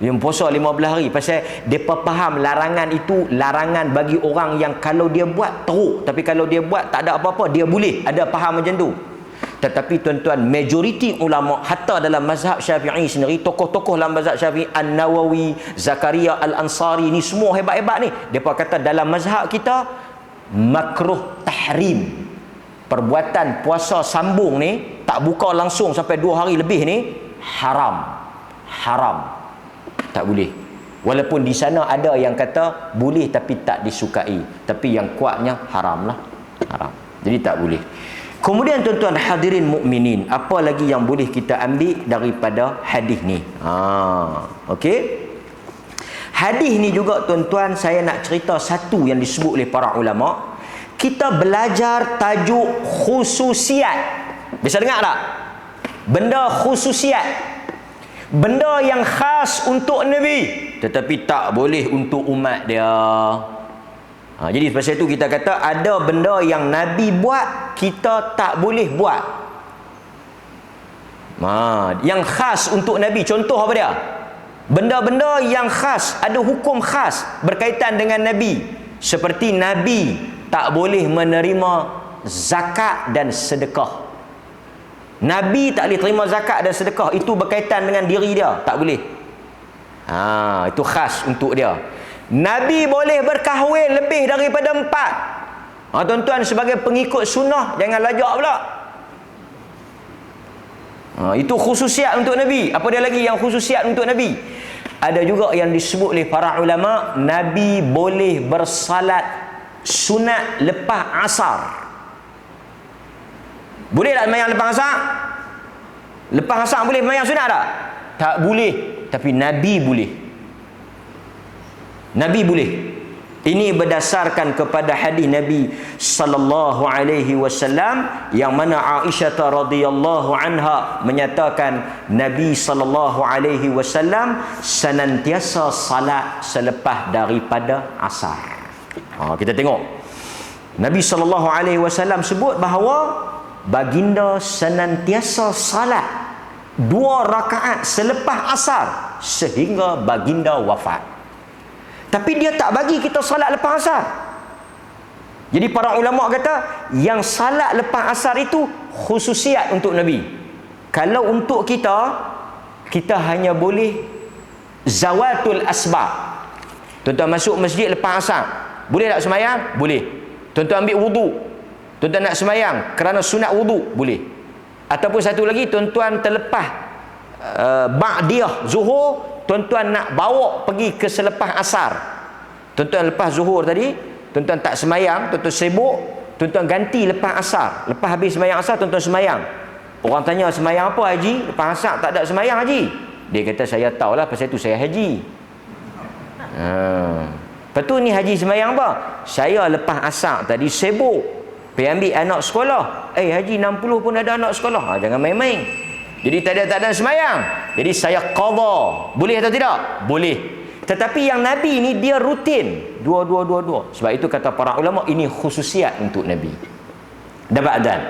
Yang puasa 15 hari. Pasal mereka faham larangan itu larangan bagi orang yang kalau dia buat teruk. Tapi kalau dia buat tak ada apa-apa, dia boleh. Ada faham macam tu. Tetapi tuan-tuan, majoriti ulama hatta dalam mazhab Syafi'i sendiri, tokoh-tokoh dalam mazhab Syafi'i, An-Nawawi, Zakaria Al-Ansari, ni semua hebat-hebat ni. Mereka kata dalam mazhab kita makruh tahrim. Perbuatan puasa sambung ni, tak buka langsung sampai 2 hari lebih ni, haram. Haram. Tak boleh. Walaupun di sana ada yang kata boleh tapi tak disukai. Tapi yang kuatnya haram lah. Haram. Jadi tak boleh. Kemudian tuan-tuan hadirin mukminin, apa lagi yang boleh kita ambil daripada hadis ni? Okey. Hadis ni juga tuan-tuan, saya nak cerita satu yang disebut oleh para ulama. Kita belajar tajuk khususiat. Bisa dengar tak? Benda khususiat. Benda yang khas untuk Nabi tetapi tak boleh untuk umat dia. Jadi pasal itu kita kata ada benda yang Nabi buat kita tak boleh buat. Yang khas untuk Nabi, contoh apa dia? Benda-benda yang khas, ada hukum khas berkaitan dengan Nabi. Seperti Nabi tak boleh menerima zakat dan sedekah. Nabi tak boleh terima zakat dan sedekah. Itu berkaitan dengan diri dia. Tak boleh. Itu khas untuk dia. Nabi boleh berkahwin lebih daripada 4. Tuan-tuan sebagai pengikut sunnah, jangan lajak pula. Itu khususiat untuk Nabi. Apa dia lagi yang khususiat untuk Nabi? Ada juga yang disebut oleh para ulama, Nabi boleh bersalat sunat lepas asar. Boleh tak semayang lepas asar? Lepas asar boleh semayang sunat tak? Tak boleh. Tapi Nabi boleh. Nabi boleh. Ini berdasarkan kepada hadis Nabi sallallahu alaihi wasallam yang mana Aisyah radhiyallahu anha menyatakan Nabi sallallahu alaihi wasallam senantiasa salat selepas daripada asar. Kita tengok. Nabi sallallahu alaihi wasallam sebut bahawa baginda senantiasa salat 2 rakaat selepas asar sehingga baginda wafat. Tapi dia tak bagi kita salat lepas asar. Jadi para ulama kata yang salat lepas asar itu khususiat untuk Nabi. Kalau untuk kita, kita hanya boleh zawatul asbab. Tuan-tuan masuk masjid lepas asar, boleh tak semayang? Boleh. Tuan-tuan ambil wudu, tuan-tuan nak semayang kerana sunat wudu, boleh. Ataupun satu lagi, tuan-tuan terlepas ba'diyah zuhur, tuan-tuan nak bawa pergi ke selepas asar. Tuan-tuan lepas zuhur tadi, tuan-tuan tak semayang, tuan-tuan sibuk, tuan-tuan ganti lepas asar. Lepas habis semayang asar, tuan-tuan semayang. Orang tanya, semayang apa haji? Lepas asar tak ada semayang haji. Dia kata, saya tahulah, pasal itu saya haji. Lepas tu ni haji semayang apa? Saya lepas asar tadi sibuk pergi ambil anak sekolah. Haji 60 pun ada anak sekolah. Jangan main-main. Jadi tak ada semayang. Jadi saya qadha. Boleh atau tidak? Boleh. Tetapi yang Nabi ni dia rutin. Dua. Sebab itu kata para ulama ini khususiat untuk Nabi. Dapat adzan.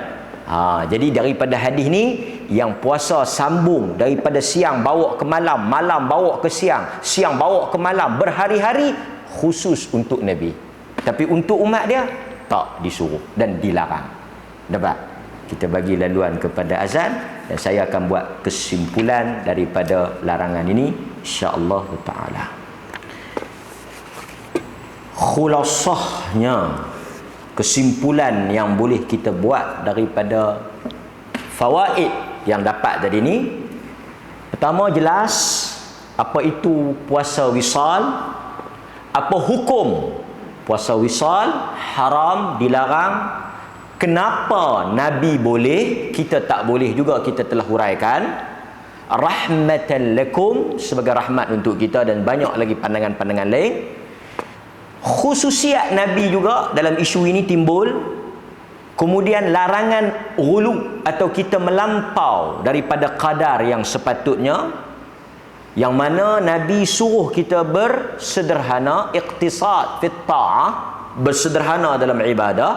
Jadi daripada hadis ni, yang puasa sambung daripada siang bawa ke malam, malam bawa ke siang, siang bawa ke malam, berhari-hari, khusus untuk Nabi. Tapi untuk umat dia tak disuruh dan dilarang. Dapat? Kita bagi laluan kepada azan dan saya akan buat kesimpulan daripada larangan ini insya-Allah taala. Khulasahnya, kesimpulan yang boleh kita buat daripada fawaid yang dapat dari ni. Pertama, jelas apa itu puasa wisal, apa hukum puasa wisal, haram, dilarang, kenapa Nabi boleh, kita tak boleh juga, kita telah huraikan. Rahmatan lakum, sebagai rahmat untuk kita, dan banyak lagi pandangan-pandangan lain. Khususiat Nabi juga dalam isu ini timbul. Kemudian larangan ghulu atau kita melampau daripada kadar yang sepatutnya, yang mana Nabi suruh kita bersederhana, iqtisad fit ta'ah, bersederhana dalam ibadah.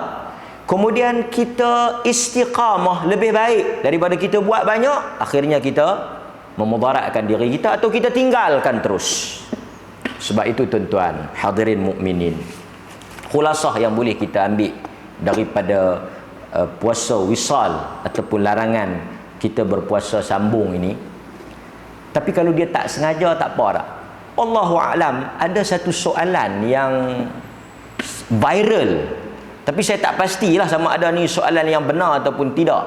Kemudian kita istiqamah lebih baik daripada kita buat banyak, akhirnya kita memudaratkan diri kita atau kita tinggalkan terus. Sebab itu tuan-tuan hadirin mukminin, khulasah yang boleh kita ambil daripada puasa wisal ataupun larangan kita berpuasa sambung ini. Tapi kalau dia tak sengaja, tak apa dah. Wallahu a'lam, ada satu soalan yang viral, tapi saya tak pastilah sama ada ni soalan yang benar ataupun tidak.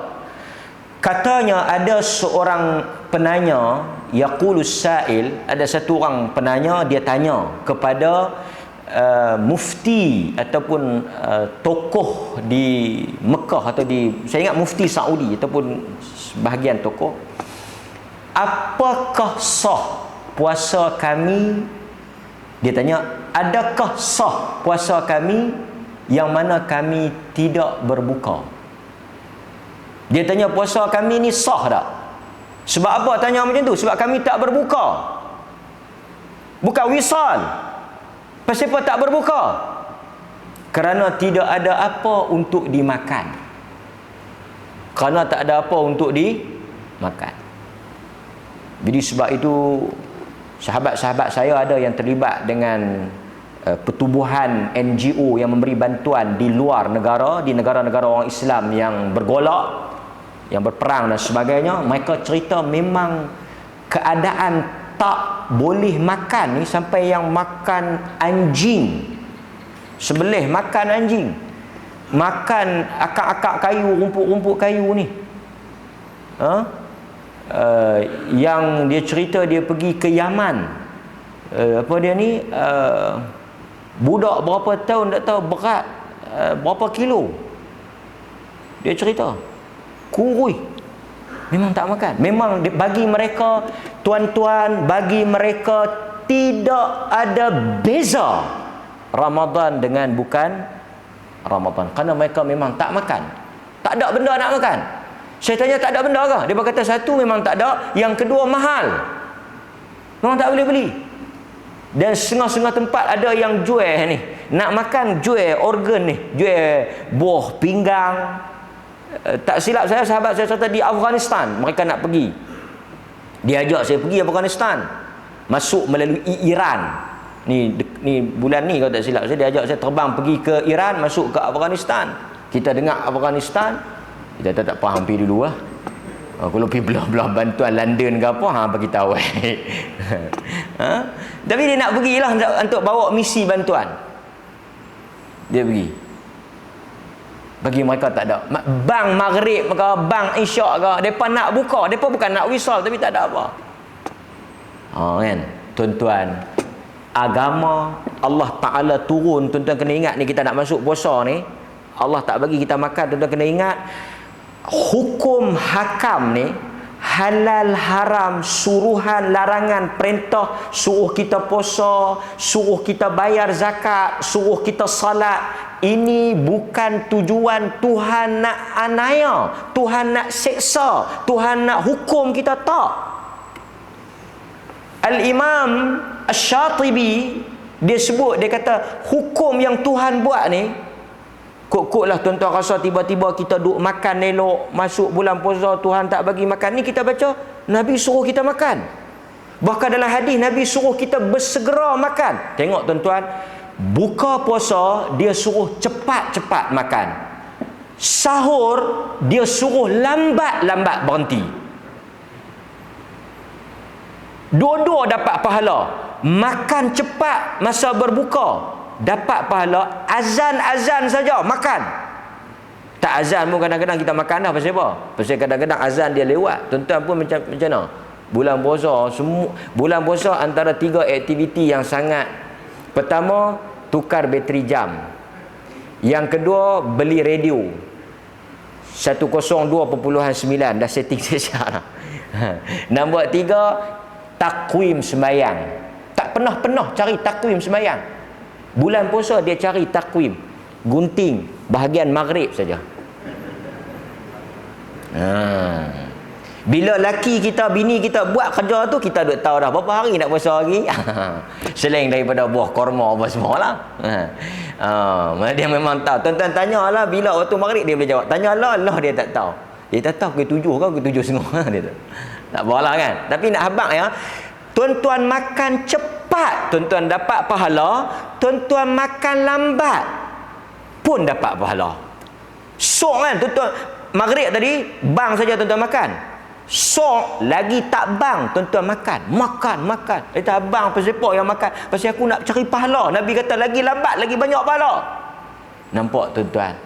Katanya ada seorang penanya, yaqulus sa'il, ada satu orang penanya, dia tanya kepada mufti ataupun tokoh di Mekah atau saya ingat mufti Saudi ataupun sebahagian tokoh, apakah sah puasa kami? Dia tanya, adakah sah puasa kami yang mana kami tidak berbuka? Dia tanya, puasa kami ni sah tak? Sebab apa tanya macam tu? Sebab kami tak berbuka, bukan wisal. Pasal apa tak berbuka? Kerana tidak ada apa untuk dimakan. Kerana tak ada apa untuk dimakan. Jadi sebab itu sahabat-sahabat saya ada yang terlibat dengan pertubuhan NGO yang memberi bantuan di luar negara, di negara-negara orang Islam yang bergolak, yang berperang dan sebagainya. Mereka cerita memang keadaan tak boleh makan ni sampai yang makan anjing, sembelih makan anjing, makan akak-akak kayu, rumput-rumput kayu ni. Yang dia cerita dia pergi ke Yaman, apa dia ni, budak berapa tahun tak tahu, berat berapa kilo, dia cerita kurui, memang tak makan. Memang bagi mereka, tuan-tuan, bagi mereka tidak ada beza Ramadan dengan bukan Ramadan, kerana mereka memang tak makan, tak ada benda nak makan. Saya tanya, tak ada benda ke? Dia berkata, satu memang tak ada, yang kedua mahal, memang tak boleh beli. Dan setengah-setengah tempat ada yang jual ni, nak makan jual organ ni, jual buah pinggang. Tak silap saya, sahabat saya cerita di Afghanistan, mereka nak pergi, dia ajak saya pergi Afghanistan, masuk melalui Iran. Ni bulan ni kalau tak silap saya, dia ajak saya terbang pergi ke Iran, masuk ke Afghanistan. Kita dengar Afghanistan, kita tak faham, pergi dulu lah. Kalau pergi belah-belah bantuan London ke apa, bagi tahu. Tapi dia nak pergilah untuk bawa misi bantuan. Dia pergi. Bagi mereka tak ada. Bang Maghrib ke, bang Isyak ke, mereka nak buka. Mereka bukan nak wisal, tapi tak ada apa. Kan? Tuan-tuan, agama Allah Ta'ala turun, tuan-tuan kena ingat ni, kita nak masuk puasa ni, Allah tak bagi kita makan, tuan-tuan kena ingat, hukum hakam ni, halal haram, suruhan larangan, perintah, suruh kita puasa, suruh kita bayar zakat, suruh kita salat, ini bukan tujuan Tuhan nak anaya, Tuhan nak seksa, Tuhan nak hukum kita, tak. Al-Imam Asy-Syatibi dia sebut, dia kata hukum yang Tuhan buat ni, kok-koklah tuan-tuan rasa tiba-tiba kita duk makan elok, masuk bulan puasa Tuhan tak bagi makan. Ni kita baca Nabi suruh kita makan. Bahkan dalam hadis Nabi suruh kita bersegera makan. Tengok tuan-tuan, buka puasa dia suruh cepat-cepat makan. Sahur dia suruh lambat-lambat berhenti. Dua-dua dapat pahala. Makan cepat masa berbuka dapat pahala, azan-azan saja makan. Tak azan pun kadang-kadang kita makan dah. Pasal apa? Pasal kadang-kadang azan dia lewat. Tuan-tuan pun macam mana? Bulan puasa, bulan puasa antara 3 aktiviti yang sangat. Pertama, tukar bateri jam. Yang kedua, beli radio 102.9, dah setting sesiap dah. Nombor 3, takwim sembahyang. Tak pernah cari takwim sembahyang. Bulan puasa dia cari takwim, gunting bahagian maghrib saja. Bila laki kita, bini kita buat kerja tu, kita duk tahu dah berapa hari nak puasa lagi. Selain daripada buah korma apa semualah. Dia memang tahu. Tuan-tuan tanyalah bila waktu maghrib, dia boleh jawab. Tanyalah Allah, dia tak tahu. Dia tak tahu ke 7 ke 7.30 dia tu. Tak apalah kan. Tapi nak habaq ya, tuan-tuan makan cepat, tuan-tuan dapat pahala. Tuan-tuan makan lambat pun dapat pahala. Sok kan tuan-tuan, maghrib tadi bang saja tuan-tuan makan. Sok lagi tak bang, tuan-tuan makan. Kita abang pasal apa yang makan? Pasal aku nak cari pahala. Nabi kata lagi lambat lagi banyak pahala. Nampak tuan-tuan?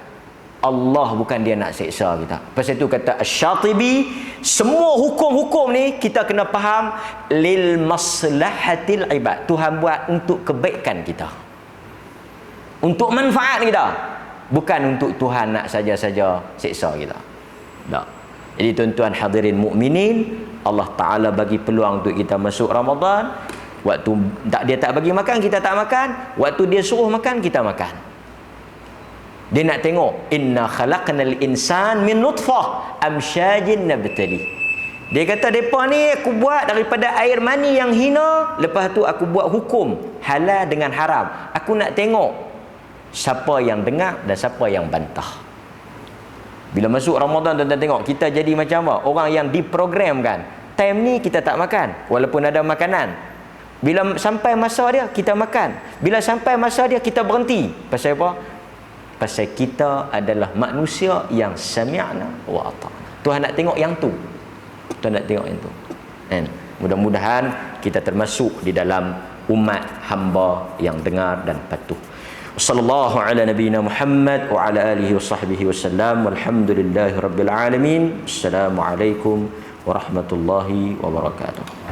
Allah bukan dia nak seksa kita. Pasal itu kata Asy-Syatibi, semua hukum-hukum ni kita kena faham lil maslahatil ibad. Tuhan buat untuk kebaikan kita. Untuk manfaat kita. Bukan untuk Tuhan nak saja-saja seksa kita. Tak. Jadi tuan-tuan hadirin mukminin, Allah Ta'ala bagi peluang untuk kita masuk Ramadan. Waktu dia tak bagi makan, kita tak makan. Waktu dia suruh makan, kita makan. Dia nak tengok, inna khalaqnal insan min nutfah amsyajin nabtali. Dia kata, depa ni aku buat daripada air mani yang hina, lepas tu aku buat hukum halal dengan haram. Aku nak tengok siapa yang dengar dan siapa yang bantah. Bila masuk Ramadan, tuan-tuan tengok, kita jadi macam apa? Orang yang diprogramkan. Time ni kita tak makan, walaupun ada makanan. Bila sampai masa dia, kita makan. Bila sampai masa dia, kita berhenti. Pasal apa? Pasal kita adalah manusia yang sami'na wa ata'na. Tuhan nak tengok yang tu. Tuhan nak tengok yang tu. And mudah-mudahan kita termasuk di dalam umat hamba yang dengar dan patuh. Sallallahu ala nabiyyina Muhammad wa ala alihi wa sahbihi wasallam. Walhamdulillahi rabbil alamin. Assalamualaikum warahmatullahi wabarakatuh.